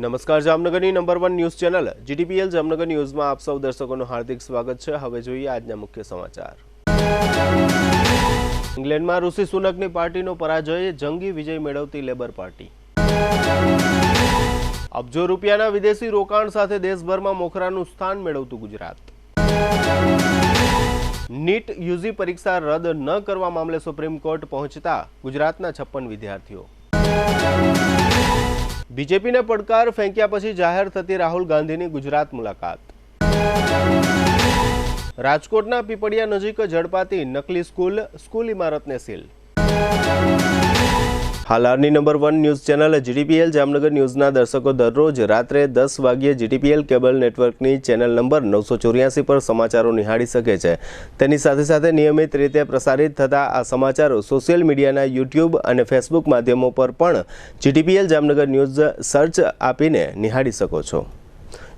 નમસ્કાર, જામનગરની number 1 news channel GTPL Jamnagar ન્યૂઝમાં આપ સૌ દર્શકોનું હાર્દિક સ્વાગત છે। હવે જોઈએ આજના મુખ્ય સમાચાર। ઇંગ્લેન્ડમાં ઋષિ સુનકની પાર્ટીનો પરાજય, જંગી વિજય મેળવતી લેબર પાર્ટી। અબજો રૂપિયાના વિદેશી રોકાણ સાથે દેશભરમાં મોખરાનું સ્થાન મેળવતું ગુજરાત। નીટ યુજી પરીક્ષા રદ ન કરવા મામલે સુપ્રીમ કોર્ટ પહોંચતા ગુજરાતના 56 વિદ્યાર્થીઓ। બીજેપીને પડકાર ફેંક્યા પછી જાહેર થતી રાહુલ ગાંધીની ગુજરાત મુલાકાત। રાજકોટના પીપળિયા નજીક ઝડપાતી નકલી સ્કૂલ ઇમારતને સીલ। હાલારની number 1 news channel GTPL Jamnagar ન્યૂઝના દર્શકો દરરોજ રાત્રે 10 વાગ્યે જીટીપીએલ કેબલ નેટવર્કની ચેનલ નંબર 984 પર સમાચારો નિહાળી શકે છે। તેની સાથે સાથે નિયમિત રીતે પ્રસારિત થતા આ સમાચારો સોશિયલ મીડિયાના યુટ્યુબ અને ફેસબુક માધ્યમો પર પણ જીટીપીએલ જામનગર ન્યૂઝ સર્ચ આપીને નિહાળી શકો છો।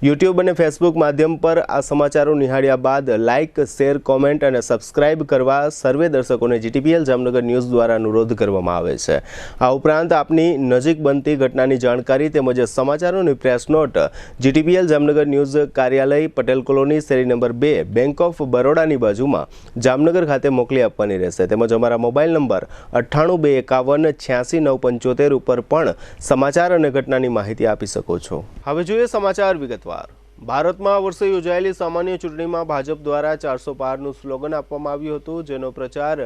યુટ્યુબ અને ફેસબુક માધ્યમ પર આ સમાચારો નિહાળ્યા બાદ લાઇક, શેર, કોમેન્ટ અને સબસ્ક્રાઇબ કરવા સર્વે દર્શકોને જીટીપીએલ જામનગર ન્યૂઝ દ્વારા અનુરોધ કરવામાં આવે છે। આ ઉપરાંત આપની નજીક બનતી ઘટનાની જાણકારી તેમજ સમાચારોની press note GTPL Jamnagar news કાર્યાલય, પટેલ કોલોની, શેરી નંબર 2, બેંક ઓફ બરોડાની બાજુમાં જામનગર ખાતે મોકલી આપવાની રહેશે। તેમજ અમારા મોબાઈલ નંબર 9821586975 ઉપર પણ સમાચાર અને ઘટનાની માહિતી આપી શકો છો। હવે જોઈએ સમાચાર વિગત। ભારતમાં આ વર્ષે યોજાયેલી સામાન્ય ચૂંટણીમાં ભાજપ દ્વારા 400 પારનું સ્લોગન આપવામાં આવ્યું હતું, જેનો પ્રચાર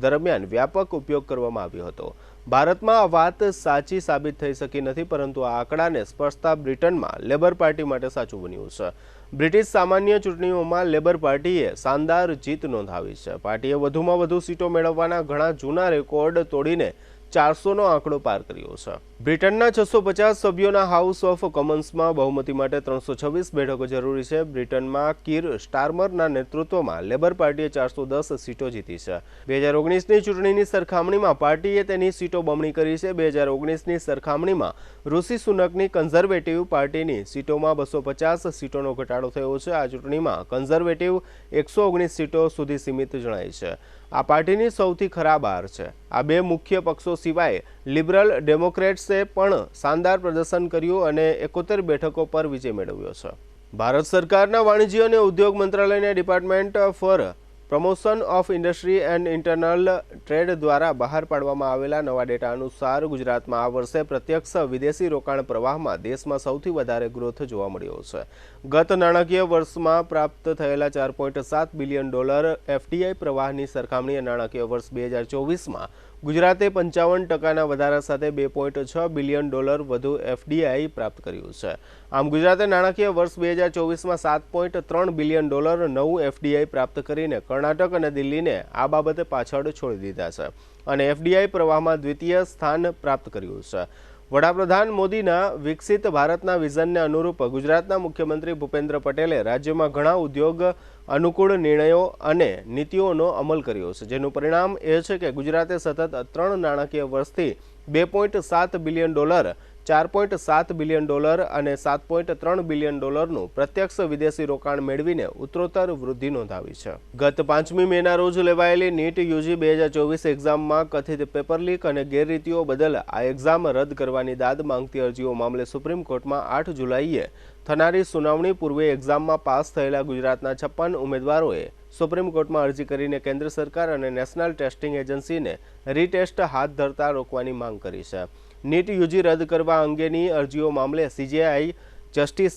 દરમિયાન વ્યાપક ઉપયોગ કરવામાં આવ્યો હતો। ભારતમાં આ વાત સાચી સાબિત થઈ શકી નથી, પરંતુ આ આંકડાને સ્પર્શતા બ્રિટનમાં લેબર પાર્ટી માટે સાચું બન્યું છે। બ્રિટિશ સામાન્ય ચૂંટણીઓમાં લેબર પાર્ટીએ શાનદાર જીત નોંધાવી છે। પાર્ટીએ વધુમાં વધુ સીટો મેળવવાના ઘણા જૂના રેકોર્ડ તોડીને 400નો આંકડો પાર કર્યો છે। બ્રિટનના 650 સભ્યોના હાઉસ ઓફ કોમન્સમાં બહુમતી માટે 326 બેઠકો જરૂરી છે। બ્રિટનમાં કીર સ્ટારમરના નેતૃત્વમાં લેબર પાર્ટીએ 410 સીટો જીતી છે। 2019ની ચૂંટણીની સરખામણીમાં પાર્ટીએ તેની સીટો બમણી કરી છે। 2019ની સરખામણીમાં ઋષિ સુનકની કન્ઝર્વેટિવ પાર્ટીની સીટોમાં 250 સીટોનો ઘટાડો થયો છે। આ ચૂંટણીમાં કન્ઝર્વેટિવ 119 સીટો સુધી સીમિત જણાય છે। આ પાર્ટીની સૌથી ખરાબ હાર છે। આ બે મુખ્ય પક્ષો સિવાય લિબરલ ડેમોક્રેટ્સે પણ શાનદાર પ્રદર્શન કર્યું અને 71 બેઠકો પર વિજય મેળવ્યો છે। ભારત સરકારના વાણિજ્ય અને ઉદ્યોગ મંત્રાલયના department four promotion of industry and internal trade દ્વારા બહાર પાડવામાં આવેલા નવા ડેટા અનુસાર ગુજરાતમાં આ વર્ષે પ્રત્યક્ષ વિદેશી રોકાણ પ્રવાહમાં દેશમાં સૌથી વધારે ગ્રોથ જોવા મળ્યો છે। ગત નાણાકીય વર્ષમાં પ્રાપ્ત થયેલા $4.7 બિલિયન એફડીઆઈ પ્રવાહની સરખામણીએ નાણાકીય વર્ષ 2024માં ગુજરાતે 55%ના વધારા સાથે $2.6 બિલિયન વધુ એફડીઆઈ પ્રાપ્ત કર્યું છે। આમ ગુજરાતે નાણાકીય વર્ષ 2024માં $7.3 બિલિયન નવું એફડીઆઈ પ્રાપ્ત કરીને કર્ણાટક અને દિલ્હીને આ બાબતે પાછળ છોડી દીધા છે અને એફડીઆઈ પ્રવાહમાં દ્વિતીય સ્થાન પ્રાપ્ત કર્યું છે। વડાપ્રધાન મોદીના વિકસિત ભારતના વિઝનને અનુરૂપ ગુજરાતના મુખ્યમંત્રી ભૂપેન્દ્ર પટેલે રાજ્યમાં ઘણા ઉદ્યોગ અનુકૂળ નિર્ણયો અને નીતિઓનો અમલ કર્યો છે, જેનું પરિણામ એ છે કે ગુજરાતે સતત 3 નાણાકીય વર્ષથી $2.7 બિલિયન, $4.7 બિલિયન અને $7.3 બિલિયન પ્રત્યક્ષ વિદેશી રોકાણ મેળવીને ઉત્તરોત્તર વૃદ્ધિ નોંધાવી છે। ગત 5મી મેના રોજ લેવાયેલી નીટ યુજી 2024 એક્ઝામમાં કથિત પેપર લીક અને ગેરરીતિઓ બદલ આ એક્ઝામ રદ કરવાની દાદ માંગતી અરજીઓ મામલે સુપ્રીમ કોર્ટમાં 8 જુલાઈએ થનારી સુનાવણી પૂર્વે એક્ઝામમાં પાસ થયેલા ગુજરાતના 56 ઉમેદવારોએ સુપ્રીમ કોર્ટમાં અરજી કરીને કેન્દ્ર સરકાર અને નેશનલ ટેસ્ટિંગ એજન્સીને રીટેસ્ટ હાથ ધરતા રોકવાની માંગ કરી છે। નીટ યુજી રદ કરવા અંગેની અરજીઓ મામલે સીજેઆઈ જસ્ટિસ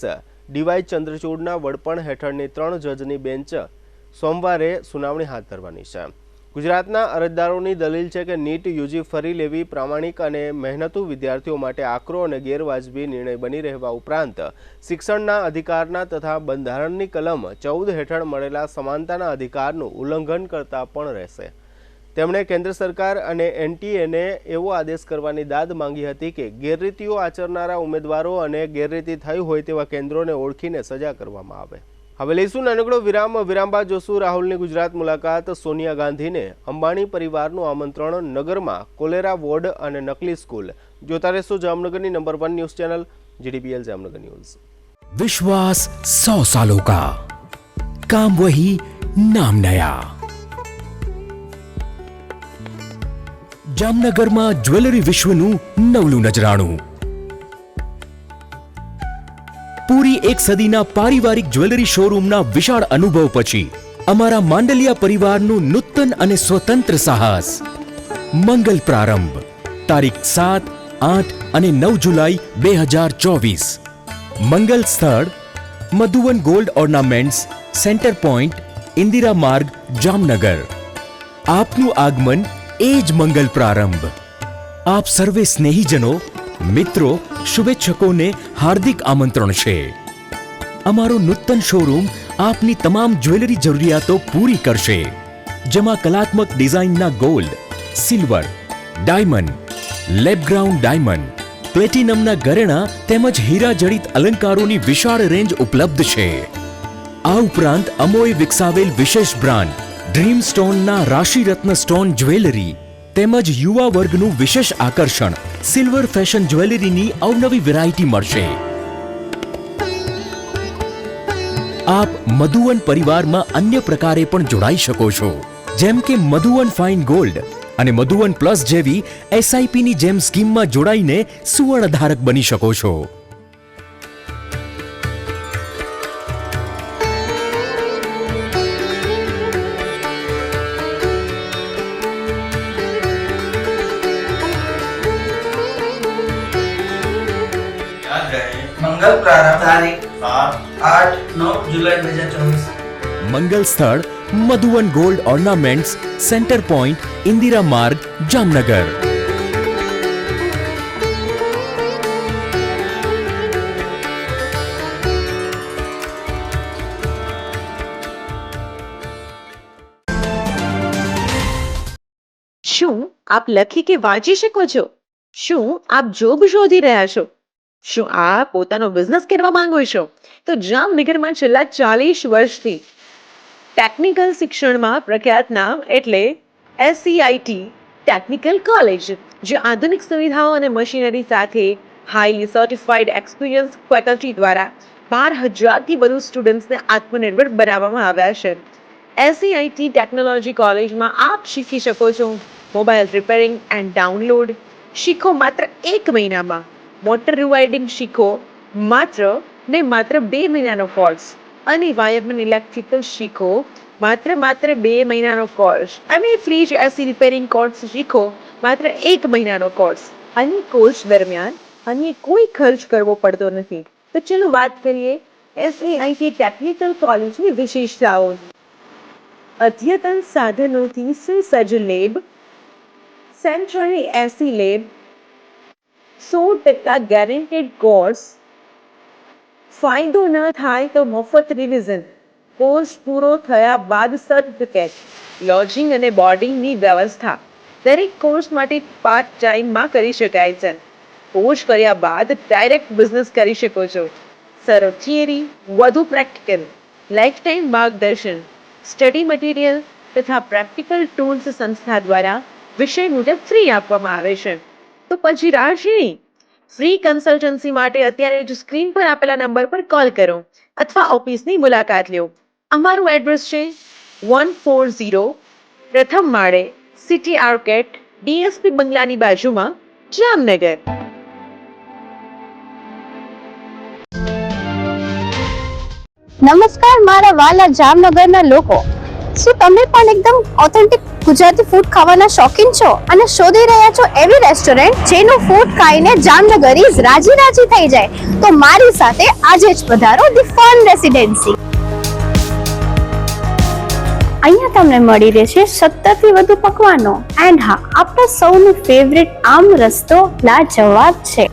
ડીવાય ચંદ્રચૂડના વડપણ હેઠળની 3 જજની બેન્ચ સોમવારે સુનાવણી હાથ ધરવાની છે। ગુજરાતના અરજદારોની દલીલ છે કે નીટ યુજી ફરી લેવી પ્રામાણિક અને મહેનતુ વિદ્યાર્થીઓ માટે આકરો અને ગેરવાજબી નિર્ણય બની રહેવા ઉપરાંત શિક્ષણના અધિકારના તથા બંધારણની કલમ 14 હેઠળ મળેલા સમાનતાના અધિકારનું ઉલ્લંઘન કરતા પણ રહેશે। તેમણે કેન્દ્ર સરકાર અને એનટીએને એવો આદેશ કરવાની દાદ માંગી હતી કે ગેરરીતિઓ આચરનારા ઉમેદવારો અને ગેરરીતિ થઈ હોય તેવા કેન્દ્રોને ઓળખીને સજા કરવામાં આવે। હવે લઈશું નાનકડો વિરામ। વિરામ બાદ જોશું રાહુલની ગુજરાત મુલાકાત, સોનિયા ગાંધીને અંબાણી પરિવારનું આમંત્રણ, નગરમાં કોલેરા વોર્ડ અને નકલી સ્કૂલ। જોતા રહેશો જામનગરની number 1 news channel GTPL Jamnagar news. विश्वास 100 सालों का, काम वही, नाम नया। જામનગરમાં જ્વેલરી વિશ્વનું નવલું નજરાણું। પૂરી એક સદીના પારિવારિક જ્વેલરી શોરૂમના વિશાળ અનુભવ પછી અમારા માંડલિયા પરિવારનું નૂતન અને સ્વતંત્ર સાહસ. મંગલ પ્રારંભ તારીખ 7, 8 અને 9 જુલાઈ 2024. મંગલ સ્થળ Madhuvan gold ornaments, centre point, Indira માર્ગ, જામનગર. આપનું આગમન એ જ મંગલ પ્રારંભ. આપ સર્વે સ્નેહીજનો, મિત્રો, શુભેચ્છકોને હાર્દિક આમંત્રણ છે. અમારો નૂતન શોરૂમ આપની તમામ જ્વેલરી જરૂરિયાતો પૂરી કરશે, જેમાં કલાત્મક ડિઝાઇનના gold, silver, diamond, lab grown diamond, પ્લેટિનમના ઘરેણાં તેમજ હીરા જડિત અલંકારોની વિશાળ રેન્જ ઉપલબ્ધ છે. આ ઉપરાંત અમોએ વિકસાવેલ વિશેષ બ્રાન્ડ ડ્રીમ સ્ટોનના રાશિરત્ન સ્ટોન જ્વેલરી તેમજ યુવા વર્ગનું વિશેષ આકર્ષણ સિલ્વર ફેશન જ્વેલરીની અવનવી વેરાયટી મળશે. આપ મધુવન પરિવારમાં અન્ય પ્રકારે પણ જોડાઈ શકો છો, જેમ કે મધુવન ફાઇન ગોલ્ડ અને મધુવન પ્લસ જેવી એસઆઈપીની જેમ સ્કીમમાં જોડાઈને સુવર્ણધારક બની શકો છો. મંગલ પ્રારંભ તારીખ 8-9 જુલાઈ 2024. મંગલ સ્થળ Madhuvan gold ornaments, centre point, Indira માર્ગ, જામનગર. શું આપ લખી કે વાંચી શકો છો? શું આપ જોબ શોધી રહ્યા છો? શું આપ પોતાનો બિઝનેસ કરવા માંગો છો? તો જામનગરમાં છેલ્લા 40 વર્ષથી ટેકનિકલ શિક્ષણમાં પ્રખ્યાત નામ એટલે SCIT ટેકનિકલ કોલેજ, જે આધુનિક સુવિધાઓ અને મશીનરી સાથે હાઈલી સર્ટિફાઈડ એક્સપિરિયન્સ ફેકલ્ટી દ્વારા 12,000થી વધુ સ્ટુડન્ટ્સને આત્મનિર્ભર બનાવવામાં આવ્યા છે. SCIT ટેકનોલોજી કોલેજમાં આપ શીખી શકો છો મોબાઈલ રિપેરિંગ એન્ડ ડાઉનલોડ શીખો માત્ર 1 મહિનામાં, મોટર રિવાઇડિંગ શીખો માત્ર 2 મહિનાનો કોર્સ, અને વાયરમેન ઇલેક્ટ્રિકલ શીખો માત્ર 2 મહિનાનો કોર્સ, અને ફ્રીજ એસી રિપેરિંગ કોર્સ શીખો માત્ર 1 મહિનાનો કોર્સ. અને કોર્સ દરમિયાન અન્ય કોઈ ખર્ચ કરવો પડતો નથી. તો ચલો વાત કરીએ SCIT ટેકનિકલ કોલેજની વિશેષતાઓની. અદ્યતન સાધનોથી સુસજ્જ લેબ, સેન્ટ્રલી એસી લેબ, 100% ગેરંટેડ કોર્સ, ફાયદો ન થાય તો મફત રિવિઝન, કોર્સ પૂરો થયા બાદ સર્ટિફિકેટ, લોજિંગ અને બોર્ડિંગની વ્યવસ્થા. દરેક કોર્સ માટે પાર્ટ ટાઈમમાં કરી શકાય છે. કોર્સ કર્યા બાદ ડાયરેક્ટ બિઝનેસ કરી શકો છો. સરળ થિયરી, વધુ પ્રેક્ટિકલ, લાઈફ ટાઈમ માર્ગદર્શન, સ્ટડી મટીરિયલ તથા પ્રેક્ટિકલ ટૂલ્સ સંસ્થા દ્વારા વિષય મુજબ ફ્રી આપવામાં આવે છે. તો પછી રાહ શેની? ફ્રી કન્સલ્ટન્સી માટે અત્યારે જ સ્ક્રીન પર આપેલા નંબર પર કોલ કરો અથવા ઓફિસની મુલાકાત લો. અમારું એડ્રેસ છે 140 પ્રથમ માળે, સિટી આર્કેટ, ડીએસપી બંગલાની બાજુમાં, જામનગર. નમસ્કાર મારા વાલા જામનગરના લોકો, શું તમે પણ એકદમ ઓથેન્ટિક ગુજરાતી ફૂડ ખાવાના શોખીન છો અને શોધી રહ્યા છો એવી રેસ્ટોરન્ટ જેનું ફૂડ ખાઈને જામનગરીઝ રાજી થઈ જાય? તો મારી સાથે આજે જ પધારો ધી ફન રેસિડેન્સી. અહીંયા તમને મળી રહેશે 70 થી વધુ પકવાનો એન્ડ હા, આપણા સૌનું ફેવરિટ આમ રસ્તો લાજવાબ છે,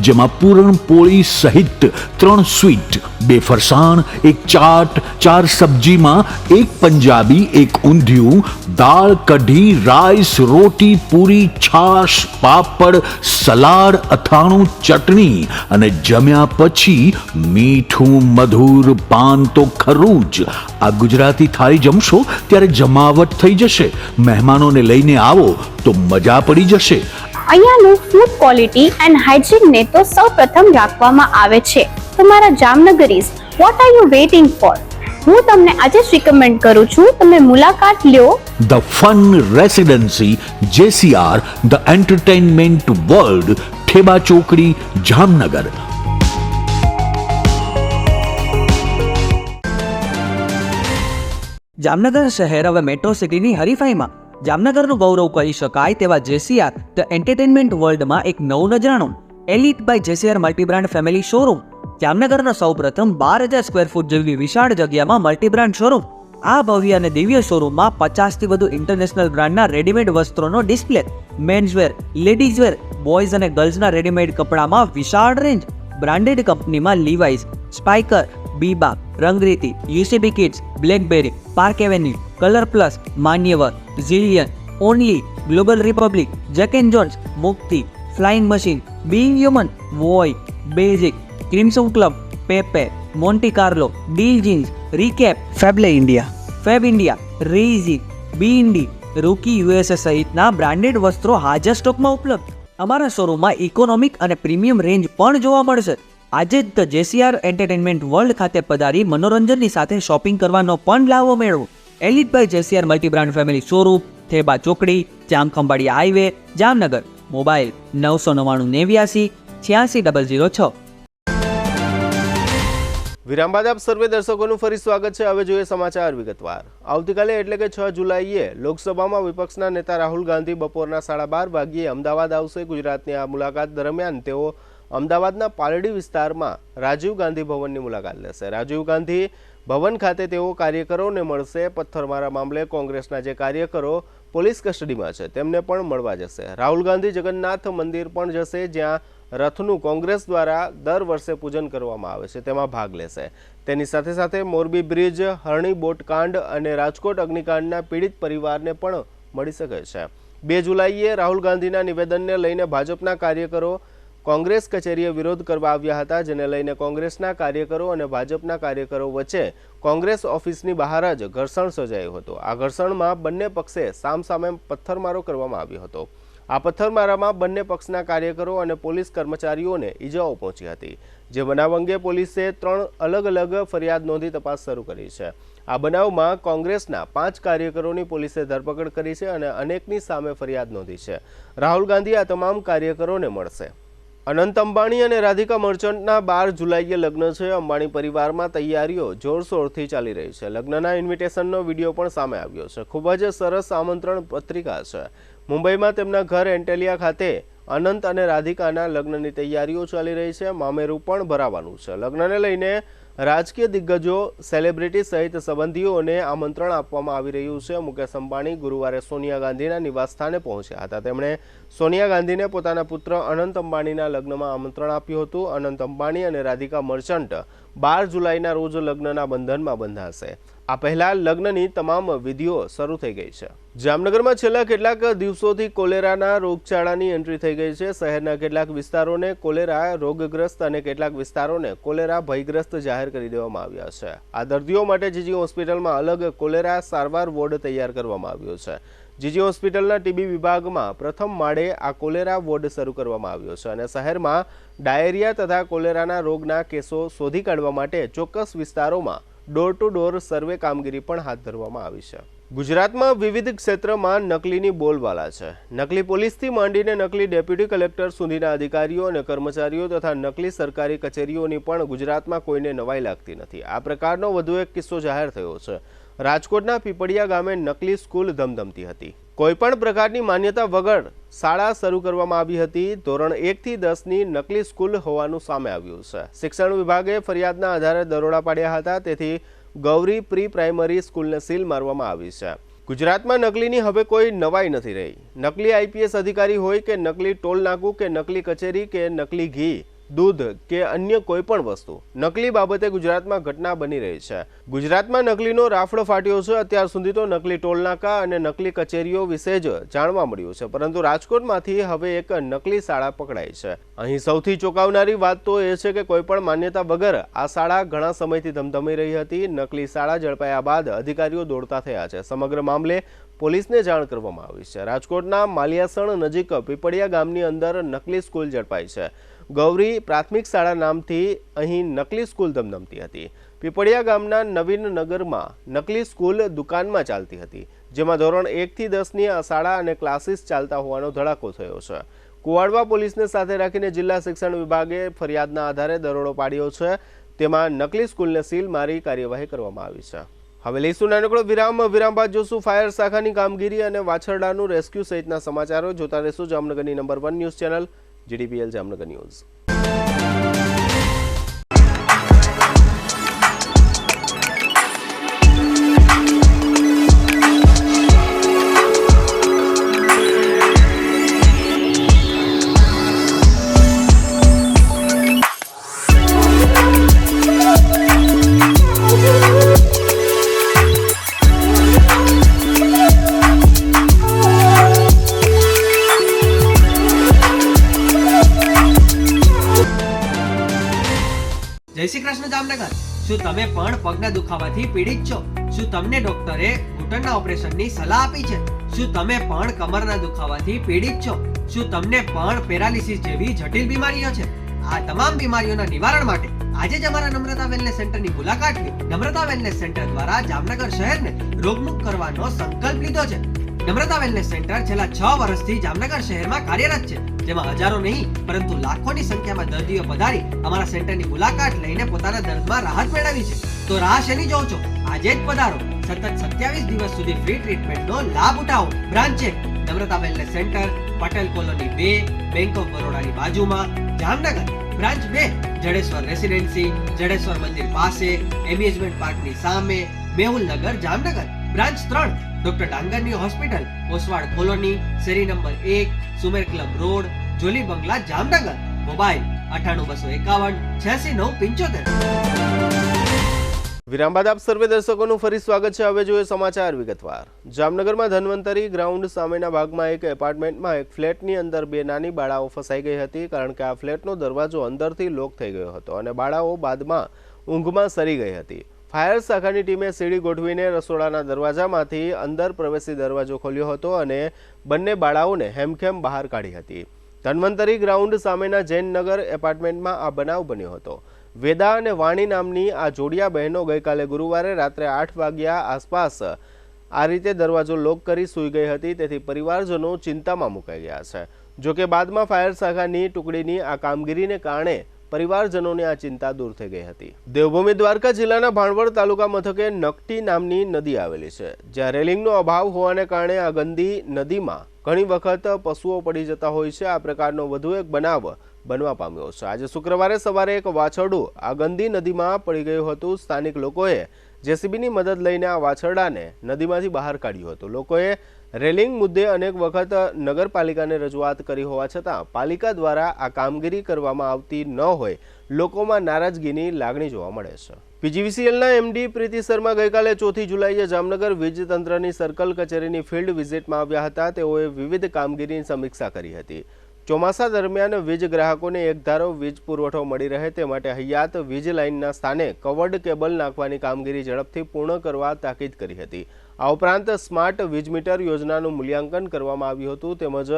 જેમાં પૂરણપોળી સહિત 3 સ્વીટ, 2 ફરસાણ, 1 ચાટ, 4 સબ્જીમાં 1 પંજાબી, 1 ઊંધિયું, દાળ, કઢી, રાઈસ, રોટી, પૂરી, છાશ, પાપડ, સલાડ, અથાણું, ચટણી અને જમ્યા પછી મીઠું મધુર પાન તો ખરું જ. આ ગુજરાતી થાળી જમશો ત્યારે જમાવટ થઈ જશે. મહેમાનોને લઈને આવો તો મજા પડી જશે. અહીંયાનું ફૂડ ક્વોલિટી એન્ડ હાઇજીન ને તો સૌપ્રથમ રાખવામાં આવે છે. તમારા જામનગરીઝ, what are you waiting for? હું તમને આજે જ રિકમેન્ડ કરું છું, તમે મુલાકાત લ્યો the fun residency, JCR, the entertainment world, Theba ચોકડી, જામનગર. જામનગર શહેર હવે મેટ્રો સિટીની હરીફાઈમાં જામનગરનું ગૌરવ કરી શકાય તેવા જેસીઆર ધ એન્ટરટેનમેન્ટ વર્લ્ડમાં એક નવું નજરાણું elite by જેસીઆર multi brand family showroom. જામનગરના સૌપ્રથમ 12,000 સ્ક્વેર ફૂટ જેવી વિશાળ જગ્યામાં મલ્ટીબ્રાન્ડ શોરૂમ. આ ભવ્ય અને દિવ્ય શોરૂમમાં 50થી વધુ ઇન્ટરનેશનલ બ્રાન્ડના રેડીમેડ વસ્ત્રોનો ડિસ્પ્લે, મેન્સવેર, લેડીઝવેર, બોયઝ અને ગર્લ્સના રેડીમેડ કપડામાં વિશાળ રેન્જ, બ્રાન્ડેડ કંપનીમાં Levi's, Spykar, Biba, Rangriti, UCB kids, Blackberrys, Park Avenue, Colour Plus, Manyavar, Zillion, Only, Global Republic, Jack and Jones, Mukti, Flying Machine, Being Human, Voi, Basic, Crimson Club, Pepe, Monte Carlo, Deal Jeans, Recap, ફેબલે India, Fab India, રેઝી, બી ઇન્ડી, Rookie USA સહિતના branded વસ્ત્રો હાજર સ્ટોકમાં ઉપલબ્ધ. અમારા શોરૂમમાં ઇકોનોમિક અને પ્રીમિયમ રેન્જ પણ જોવા મળશે. આજે જ ધ જેસીઆર એન્ટરટેનમેન્ટ વર્લ્ડ ખાતે પધારી મનોરંજનની સાથે શોપિંગ કરવાનો પણ લાવો મેળવો. Elite by જેસીઆર multi brand family showroom, Theba ચોકડી, જામખંભાળિયા હાઈવે, જામનગર. મોબાઈલ 999 89 86 006. વિરામ બાદ આપ સર્વે દર્શકોનું ફરી સ્વાગત છે. હવે જોઈએ સમાચાર વિગતવાર. આવતીકાલે એટલે કે 6 જુલાઈએ લોકસભામાં વિપક્ષના નેતા રાહુલ ગાંધી બપોરના 12:30 વાગ્યે અમદાવાદ આવશે. ગુજરાતની આ મુલાકાત દરમિયાન તેઓ અમદાવાદના પાલડી વિસ્તારમાં રાજીવ ગાંધી ભવનની મુલાકાત લેશે. રાજીવ ગાંધી ભવન ખાતે તેઓ કાર્યકરોને મળશે. પથ્થરમારા મામલે કોંગ્રેસના જે કાર્યકરો પોલીસ કસ્ટડીમાં છે તેમને પણ મળવા જશે. રાહુલ ગાંધી જગન્નાથ મંદિર પણ જશે, જ્યાં રથનું કોંગ્રેસ દ્વારા દર વર્ષે પૂજન કરવામાં આવે છે તેમાં ભાગ લેશે. તેની સાથે સાથે મોરબી બ્રિજ, હરણી બોટકાંડ અને રાજકોટ અગ્નિકાંડના પીડિત પરિવારને પણ મળી શકે છે. 2 જુલાઈએ રાહુલ ગાંધીના નિવેદનને લઈને ભાજપના કાર્યકરો કોંગ્રેસ કચેરીએ વિરોધ કરવા આવ્યા હતા, જેને લઈને કોંગ્રેસના કાર્યકરો અને ભાજપના કાર્યકરો વચ્ચે કોંગ્રેસ ઓફિસની બહાર જ ઘર્ષણ સર્જાયું હતું. આ ઘર્ષણમાં બંને પક્ષે સામસામે પથ્થરમારો કરવામાં આવ્યો હતો. આ પથ્થરમારામાં બંને પક્ષના કાર્યકરો અને પોલીસ કર્મચારીઓને ઈજાઓ પહોંચી હતી. જે બનાવ અંગે પોલીસે 3 અલગ અલગ ફરિયાદ નોંધી તપાસ શરૂ કરી છે. આ બનાવમાં કોંગ્રેસના 5 કાર્યકરોની પોલીસે ધરપકડ કરી છે અને અનેકની સામે ફરિયાદ નોંધી છે. રાહુલ ગાંધી આ તમામ કાર્યકરોને મળશે. અનંત અંબાણી અને રાધિકા મર્ચન્ટના 12 જુલાઈએ લગ્ન છે. અંબાણી પરિવારમાં તૈયારીઓ જોરશોરથી ચાલી રહી છે. લગ્નના ઇન્વિટેશનનો વિડીયો પણ સામે આવ્યો છે. ખૂબ જ સરસ આમંત્રણ પત્રિકા છે. મુંબઈમાં તેમના ઘર એન્ટેલિયા ખાતે અનંત અને રાધિકાના લગ્નની તૈયારીઓ ચાલી રહી છે. મામેરું પણ ભરાવાનું છે. લગ્નને લઈને રાજકીય દિગ્ગજો, સેલિબ્રિટી સહિત સંબંધીઓને આમંત્રણ આપવામાં આવી રહ્યું છે. મુકેશ અંબાણી ગુરુવારે સોનિયા ગાંધીના નિવાસસ્થાને પહોંચ્યા હતા. તેમણે સોનિયા ગાંધીને પોતાના પુત્ર અનંત અંબાણીના લગ્નમાં આમંત્રણ આપ્યું હતું. અનંત અંબાણી અને રાધિકા મર્ચન્ટ 12 જુલાઈના રોજ લગ્નના બંધનમાં બંધાશે. આ પહેલા લગ્નની તમામ વિધિઓ શરૂ થઈ ગઈ છે. જામનગરમાં છેલ્લા કેટલાક દિવસોથી કોલેરાના રોગચાળાની એન્ટ્રી થઈ ગઈ છે. શહેરના કેટલાક વિસ્તારોને કોલેરા રોગગ્રસ્ત અને કેટલાક વિસ્તારોને કોલેરા ભયગ્રસ્ત જાહેર કરી દેવામાં આવ્યા છે. આ દર્દીઓ માટે જીજી હોસ્પિટલમાં અલગ કોલેરા સારવાર વોર્ડ તૈયાર કરવામાં આવ્યો છે. જીજી હોસ્પિટલના ટીબી વિભાગમાં પ્રથમ માળે આ કોલેરા વોર્ડ શરૂ કરવામાં આવ્યો છે અને શહેરમાં ડાયેરિયા તથા કોલેરાના રોગના કેસો શોધી કાઢવા માટે ચોક્કસ વિસ્તારોમાં ડોર ટુ ડોર સર્વે કામગીરી પણ હાથ ધરવામાં આવી છે. ગુજરાતમાં વિવિધ ક્ષેત્રમાં નકલીની બોલબાલા છે. નકલી પોલીસથી માંડીને નકલી ડેપ્યુટી કલેક્ટર સુધીના અધિકારીઓ અને કર્મચારીઓ તથા નકલી સરકારી કચેરીઓની પણ ગુજરાતમાં કોઈને નવાઈ લાગતી નથી. આ પ્રકારનો વધુ એક કિસ્સો જાહેર થયો છે. રાજકોટના પીપળિયા ગામે નકલી સ્કૂલ ધમધમતી હતી. કોઈપણ પ્રકારની માન્યતા વગર શાળા શરૂ કરવામાં આવી હતી. ધોરણ 1 થી 10ની નકલી સ્કૂલ હોવાનું સામે આવ્યું છે. શિક્ષણ વિભાગે ફરિયાદના આધારે દરોડા પાડ્યા હતા. તેથી ગૌરી પ્રી પ્રાઇમરી સ્કૂલને સીલ મારવામાં આવી છે. ગુજરાતમાં નકલીની હવે કોઈ નવાઈ નથી રહી. નકલી આઈપીએસ અધિકારી હોય કે નકલી ટોલ નાકું કે નકલી કચેરી કે નકલી ઘી, દૂધ કે અન્ય કોઈ પણ વસ્તુ, નકલી બાબતે ગુજરાતમાં ઘટના બની રહી છે. ગુજરાતમાં નકલીનો રાફડો ફાટ્યો છે. અત્યાર સુધી તો નકલી ટોલનાકા અને નકલી કચેરીઓ વિશે જ જાણવા મળ્યું છે, પરંતુ રાજકોટમાંથી હવે એક નકલી શાળા પકડાઈ છે. અહીં સૌથી ચોંકાવનારી વાત તો એ છે કે કોઈ પણ માન્યતા વગર આ શાળા ઘણા સમયથી ધમધમી રહી હતી. નકલી શાળા ઝડપાયા બાદ અધિકારીઓ દોડતા થયા છે. સમગ્ર મામલે પોલીસને જાણ કરવામાં આવી છે. રાજકોટના માલિયાસણ નજીક પીપળિયા ગામની અંદર નકલી સ્કૂલ ઝડપાઈ છે. ગૌરી પ્રાથમિક શાળા નામથી અહીં નકલી સ્કૂલ ધમધમતી હતી. પીપળિયા ગામના નવીન નગરમાં નકલી સ્કૂલ દુકાનમાં ચાલતી હતી, જેમાં ધોરણ 1 થી 10ની આ શાળા અને ક્લાસીસ ચાલતા હોવાનો ધડાકો થયો છે. કુવાડવા પોલીસને સાથે રાખીને જિલ્લા શિક્ષણ વિભાગે ફરિયાદના આધારે દરોડો પાડ્યો છે. તેમાં નકલી સ્કૂલને સીલ મારી કાર્યવાહી કરવામાં આવી છે. હવે લઈશું નાનકડો વિરામ બાદ જોશું ફાયર શાખાની કામગીરી અને વાછરડાનું રેસ્ક્યુ સહિતના સમાચારો. જોતા રહેશું જામનગરની number 1 news channel GDPL Jamnagar news. જય શ્રી કૃષ્ણ જામનગર. શું તમે પણ પગના દુખાવાથી પીડિત છો? શું તમને ડોક્ટરે ઘૂંટણના ઓપરેશનની સલાહ આપી છે? શું તમે પણ કમરના દુખાવાથી પીડિત છો? શું તમને પણ પેરાલિસિસ જેવી જટિલ બીમારીઓ છે? આ તમામ બીમારીઓના નિવારણ માટે આજે જ અમારા નમ્રતા વેલનેસ સેન્ટરની મુલાકાત લો. નમ્રતા વેલનેસ સેન્ટર દ્વારા જામનગર શહેરને રોગમુક્ત કરવાનો સંકલ્પ લીધો છે. નમ્રતા વેલનેસ સેન્ટર છેલ્લા 6 વર્ષથી જામનગર શહેરમાં કાર્યરત છે, જેમાં હજારો નહીં પરંતુ લાખોની સંખ્યામાં દર્દીઓ પધારી અમારા સેન્ટરની મુલાકાત લઈને પોતાના દર્દમાં રાહત મેળવી છે. તો રાહ શેની જોવો છો? આજે જ પધારો. સતત 27 દિવસ સુધી ફ્રી ટ્રીટમેન્ટનો લાભ ઉઠાવો. Branch 1 Namrata wellness centre, Patel colony 2, bank of બરોડાની બાજુમાં, જામનગર. બ્રાન્ચ 2 જડેશ્વર રેસિડેન્સી, જડેશ્વર મંદિર પાસે, એમ્યુઝમેન્ટ પાર્કની સામે, મેહુલનગર, જામનગર. બ્રાન્ચ 3 ડોક્ટર ડાંગરની હોસ્પિટલ, ઓસવાડ કોલોની, શેરી number 1, Sumer club road, Jolly બંગલા, જામનગર. મોબાઈલ 9822518675. વિરામ બાદ આપ સર્વે દર્શકોનું ફરી સ્વાગત છે. હવે જોઈએ સમાચાર વિગતવાર. જામનગરમાં ધન્વંતરી ગ્રાઉન્ડ સામેના ભાગમાં એક એપાર્ટમેન્ટમાં એક ફ્લેટની અંદર 2 નાની બાળાઓ ફસાઈ ગઈ હતી, કારણ કે આ ફ્લેટનો દરવાજો અંદરથી લોક થઈ ગયો હતો અને બાળાઓ બાદમાં ઊંઘમાં સરી ગઈ હતી. ફાયર શાખાની ટીમે સીડી ગોઠવીને રસોડાના દરવાજામાંથી અંદર પ્રવેશી દરવાજો ખોલ્યો હતો અને બંને બાળાઓને હેમખેમ બહાર કાઢી હતી. ધન્વંતરી ગ્રાઉન્ડ સામેના જૈનનગર એપાર્ટમેન્ટમાં આ બનાવ બન્યો હતો. વેદા અને વાણી નામની આ જોડિયા બહેનો ગઈકાલે ગુરુવારે રાત્રે 8 વાગ્યા આસપાસ આ રીતે દરવાજો લોક કરી સૂઈ ગઈ હતી, તેથી પરિવારજનો ચિંતામાં મુકાઈ ગયા છે. જોકે બાદમાં ફાયર શાખાની ટુકડીની આ કામગીરીને કારણે પરિવારજનોની આ ચિંતા દૂર થઈ ગઈ હતી. દેવભૂમિ દ્વારકા જિલ્લાના ભાણવડ તાલુકા મથકે નકટી નામની નદી આવેલી છે, જ્યાં રેલિંગનો અભાવ હોવાને કારણે આ ગંદી નદીમાં ઘણી વખત પશુઓ પડી જતા હોય છે. આ પ્રકારનો વધુ એક બનાવ બનવા પામ્યો છે. આજે શુક્રવારે સવારે એક વાછરડું આ ગંદી નદીમાં પડી ગયું હતું. સ્થાનિક લોકોએ જેસીબીની મદદ લઈને આ વાછરડાને નદીમાંથી બહાર કાઢ્યું હતું. લોકોએ રેલિંગ મુદ્દે અનેક વખત નગરપાલિકાને રજૂઆત કરી હોવા છતાં પાલિકા દ્વારા આ કામગીરી કરવામાં આવતી ન હોય લોકોમાં નારાજગીની લાગણી જોવા મળે છે. પીજીવીસીએલના એમડી પ્રીતિ શર્મા ગઈકાલે 4 જુલાઈએ જામનગર વીજ તંત્રની સર્કલ કચેરીની ફિલ્ડ વિઝિટમાં આવ્યા હતા. તેઓએ વિવિધ કામગીરીની સમીક્ષા કરી હતી. ચોમાસા દરમિયાન વીજ ગ્રાહકોને એકધારો વીજ પુરવઠો મળી રહે તે માટે હયાત વીજ લાઇનના સ્થાને કવર્ડ કેબલ નાખવાની કામગીરી ઝડપથી પૂર્ણ કરવા તાકીદ કરી હતી. આ ઉપરાંત સ્માર્ટ વીજ મીટર યોજનાનું મૂલ્યાંકન કરવામાં આવ્યું હતું, તેમજ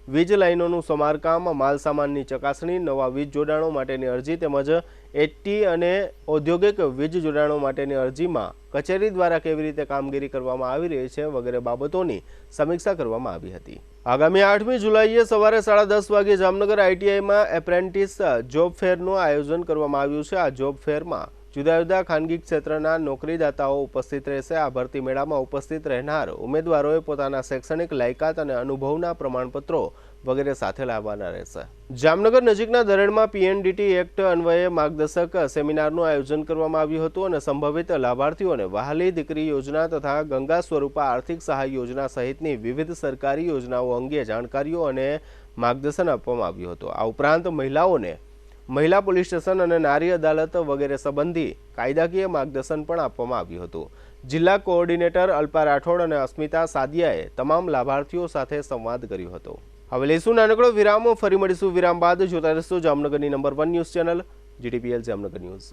વીજ લાઇનોનું સમારકામ, માલસામાનની ચકાસણી, નવા વીજ જોડાણો માટેની અરજી તેમજ એટી અને ઔદ્યોગિક વીજ જોડાણો માટેની અરજીમાં કચેરી દ્વારા કેવી રીતે કામગીરી કરવામાં આવી રહી છે વગેરે બાબતોની સમીક્ષા કરવામાં આવી હતી. આગામી 8મી જુલાઈએ સવારે 10:30 વાગે જામનગર ITIમાં એપ્રેન્ટિસ જોબ ફેરનું આયોજન કરવામાં આવ્યું છે. આ જોબ ફેરમાં જુદા જુદા ખાનગી ક્ષેત્રના નોકરીદાતાઓ ઉપસ્થિત રહેશે. આ ભરતી મેળામાં ઉપસ્થિત રહેનાર ઉમેદવારોએ પોતાના શૈક્ષણિક લાયકાત અને અનુભવના પ્રમાણપત્રો વગેરે સાથે લાવવાના રહેશે. જામનગર નજીકના દરેડમાં PNDT એક્ટ અન્વયે માર્ગદર્શક સેમિનારનું આયોજન કરવામાં આવ્યું હતું અને સંભવિત લાભાર્થીઓને વહાલી દીકરી યોજના તથા ગંગા સ્વરૂપા આર્થિક સહાય યોજના સહિતની વિવિધ સરકારી યોજનાઓ અંગે જાણકારીઓ અને માર્ગદર્શન આપવામાં આવ્યું હતું. આ ઉપરાંત મહિલાઓને મહિલા પોલીસ સ્ટેશન અને નારી અદાલત વગેરે સંબંધી કાયદાકીય માર્ગદર્શન પણ આપવામાં આવ્યું હતું. જિલ્લા કોઓર્ડિનેટર અલ્પા રાઠોડ અને અસ્મિતા સાદિયાએ તમામ લાભાર્થીઓ સાથે સંવાદ કર્યો હતો. હવે લઈશું નાનકડો વિરામ. ફરી મળીશું વિરામ બાદ. જોતા રહેશો જામનગરની number 1 news channel GDPL Jamnagar news.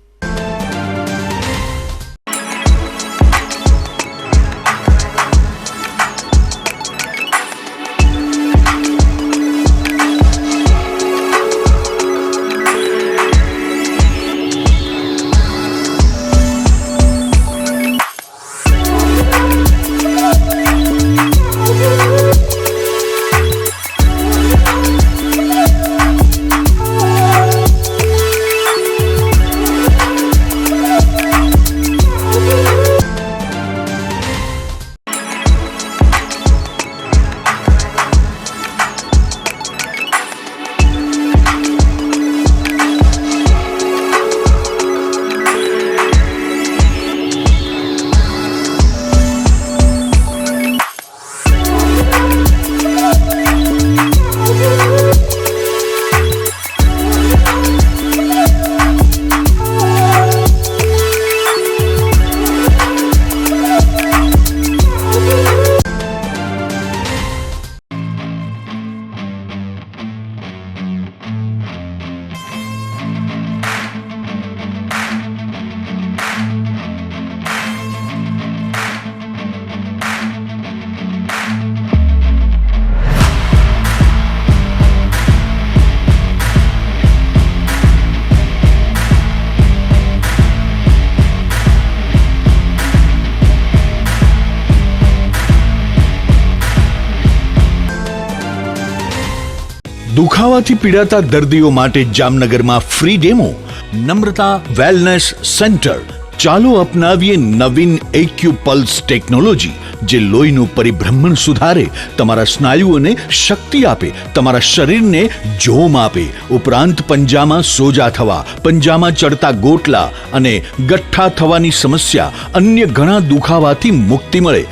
દુખાવાથી પીડાતા દર્દીઓ માટે જામનગરમાં free demo. Namrata wellness centre. ચાલો અપનાવીએ નવીન એક્યુપલ્સ ટેકનોલોજી, જે લોહીનું પરિભ્રમણ સુધારે, તમારા સ્નાયુઓને શક્તિ આપે, તમારા શરીરને જોમ આપે. ઉપરાંત પંજામાં સોજા થવા, પંજામાં ચડતા ગોટલા અને ગઠ્ઠા થવાની સમસ્યા, અન્ય ઘણા દુખાવાથી મુક્તિ મળે.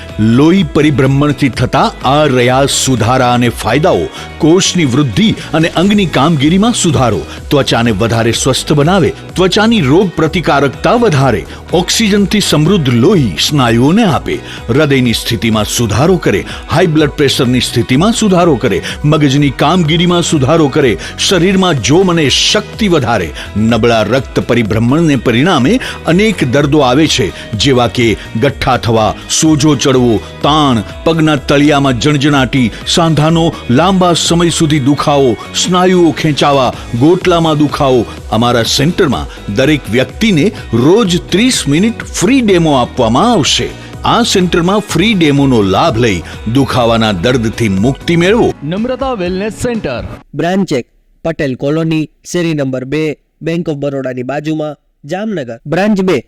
લોહી પરિભ્રમણથી થતા આ રહ્યા સુધારા અને ફાયદાઓ. કોષની વૃદ્ધિ અને અંગની કામગીરીમાં સુધારો, ત્વચાને વધારે સ્વસ્થ બનાવે, ત્વચાની રોગ પ્રતિકારકતા વધારે, ઓક્સિજનથી સમૃદ્ધ લોહી સ્નાયુઓને આપે, હૃદયની સ્થિતિમાં સુધારો કરે, હાઈ બ્લડ પ્રેશરની સ્થિતિમાં સુધારો કરે, મગજની કામગીરીમાં સુધારો કરે, શરીરમાં જોમ અને શક્તિ વધારે. નબળા રક્ત પરિભ્રમણને પરિણામે અનેક દર્દો આવે છે, જેવા કે ગઠ્ઠા થવા, સોજો ચડવો, તાણ, પગના તળિયામાં જણજણાટી, સાંધાનો લાંબા સમય સુધી દુખાવો, સ્નાયુઓ ખેંચાવા, ગોટલામાં દુખાવો. અમારા સેન્ટરમાં દરેક વ્યક્તિને રોજ 30 મિનિટ ફ્રી ડેમો આપવામાં આવશે. આ સેન્ટરમાં ફ્રી ડેમોનો લાભ લઈ દુખાવાના દર્દથી મુક્તિ મેળવો. Namrata wellness centre, branch 1 Patel colony, શેરી નંબર 2, બેંક ઓફ બરોડાની બાજુમાં, જામનગર. બ્રાન્ચ 2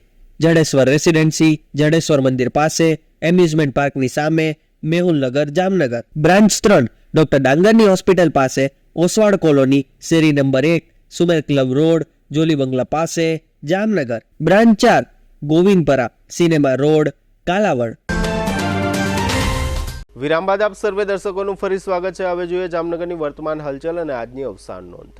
જડેશ્વર રેસિડેન્સી, જડેશ્વર મંદિર પાસે, એમ્યુઝમેન્ટ પાર્કની સામે, મેહુલનગર, જામનગર. બ્રાન્ચ 3 ડોક્ટર ડાંગરની હોસ્પિટલ પાસે, ઓસવાડ કોલોની, શેરી number 1, Sumer club road, Jolly બંગલા પાસે, Jamnagar. Branch 4 Govindpara, cinema road, Kalavad. વિરામ બાદ આપ સર્વે દર્શકોનું ફરી સ્વાગત છે. હવે જોઈએ જામનગરની વર્તમાન હલચલ અને આજની અવસાન નોંધ.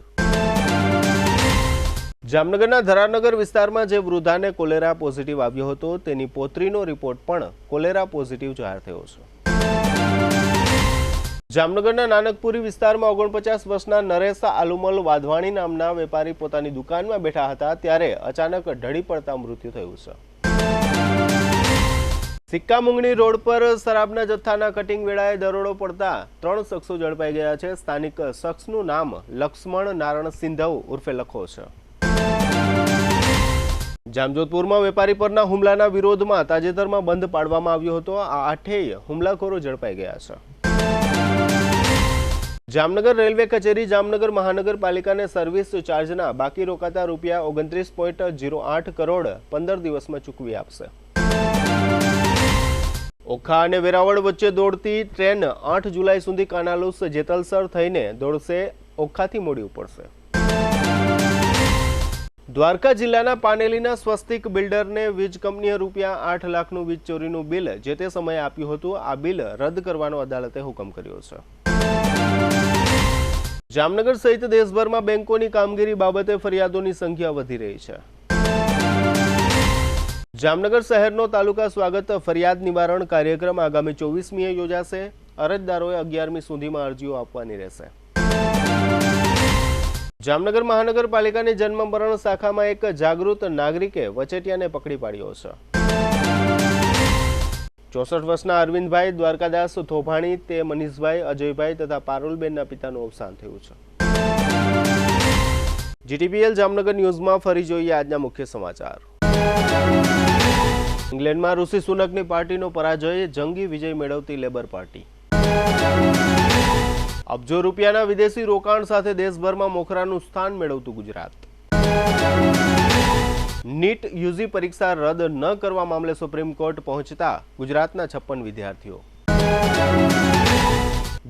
જામનગરના ધરારનગર વિસ્તારમાં જે વૃદ્ધાને કોલેરા પોઝિટિવ આવ્યો હતો, તેની પોત્રીનો રિપોર્ટ પણ કોલેરા પોઝિટિવ જાહેર થયો છે. જામનગરના નાનકપુરી વિસ્તારમાં 49 વર્ષના નરેશ આલુમલ વાધવાણી નામના વેપારી પોતાની દુકાનમાં બેઠા હતા, ત્યારે અચાનક ઢળી પડતા મૃત્યુ થયું છે. સિક્કામુંગણી રોડ પર શરાબના જથ્થાના કટિંગ વેળાએ દરોડો પડતા 3 શખ્સો ઝડપાઈ ગયા છે. સ્થાનિક શખ્સનું નામ લક્ષ્મણ નારણ સિંધવ ઉર્ફે લખો છે. જામજોધપુરમાં વેપારી પરના હુમલાના વિરોધમાં તાજેતરમાં બંધ પાડવામાં આવ્યો હતો. આ 8 હુમલાખોરો ઝડપાઈ ગયા છે. જામનગર રેલવે કચેરી જામનગર મહાનગરપાલિકાને સર્વિસ ચાર્જના બાકી રોકાતા રૂપિયા 29.08 કરોડ 15 દિવસમાં ચૂકવી આપશે. ઓખા અને વેરાવળ વચ્ચે દોડતી ટ્રેન 8 જુલાઈ સુધી કાનાલુસ જેતલસર થઈને દોડશે. ઓખાથી મોડી ઉપડશે. દ્વારકા જિલ્લાના પાનેલીના સ્વસ્તિક બિલ્ડરને વીજ કંપનીએ રૂપિયા 8 લાખનું વીજ ચોરીનું બિલ જે તે સમયે આપ્યું હતું. આ બિલ રદ કરવાનો અદાલતે હુકમ કર્યો છે. જામનગર સહિત દેશભરમાં બેંકોની કામગીરી બાબતે ફરિયાદોની સંખ્યા વધી રહી છે. જામનગર શહેરનો તાલુકા સ્વાગત ફરિયાદ નિવારણ કાર્યક્રમ આગામી 24મીએ યોજાશે. અરજદારોએ 11મી સુધીમાં અરજીઓ આપવાની રહેશે. જામનગર મહાનગરપાલિકાની જન્મ મરણ શાખામાં એક જાગૃત નાગરિકે વચેટિયાને પકડી પાડ્યો છે. 64 વર્ષના અરવિંદભાઈ દ્વારકાદાસ થોભાણી તે મનીષભાઈ અજયભાઈ તથા પારુલબેનના પિતાનું અવસાન થયું છે. જીટીપીએલ જામનગર ન્યૂઝમાં ફરી જોઈએ આજના મુખ્ય સમાચાર. ઇંગ્લેન્ડમાં ઋષિ સુનકની પાર્ટીનો પરાજય, જંગી વિજય મેળવતી લેબર પાર્ટી. અબજો રૂપિયાના વિદેશી રોકાણ સાથે દેશભરમાં મોખરાનું સ્થાન મેળવતું ગુજરાત. નીટ યુજી પરીક્ષા રદ ન કરવા મામલે સુપ્રીમ કોર્ટ પહોંચતા ગુજરાતના 56 વિદ્યાર્થીઓ.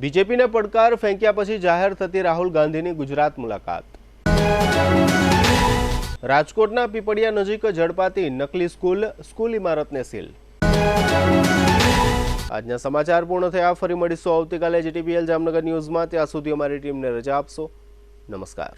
બીજેપીને પડકાર ફેંક્યા પછી જાહેર થતી રાહુલ ગાંધીની ગુજરાત મુલાકાત. રાજકોટના પીપળિયા નજીક ઝડપાતી નકલી સ્કૂલ ઇમારતને સીલ. આજના સમાચાર પૂર્ણ થયા. ફરી મળીશું આવતીકાલે જીટીપીએલ જામનગર ન્યૂઝમાં. ત્યાં સુધી અમારી ટીમને રજા આપશો. નમસ્કાર.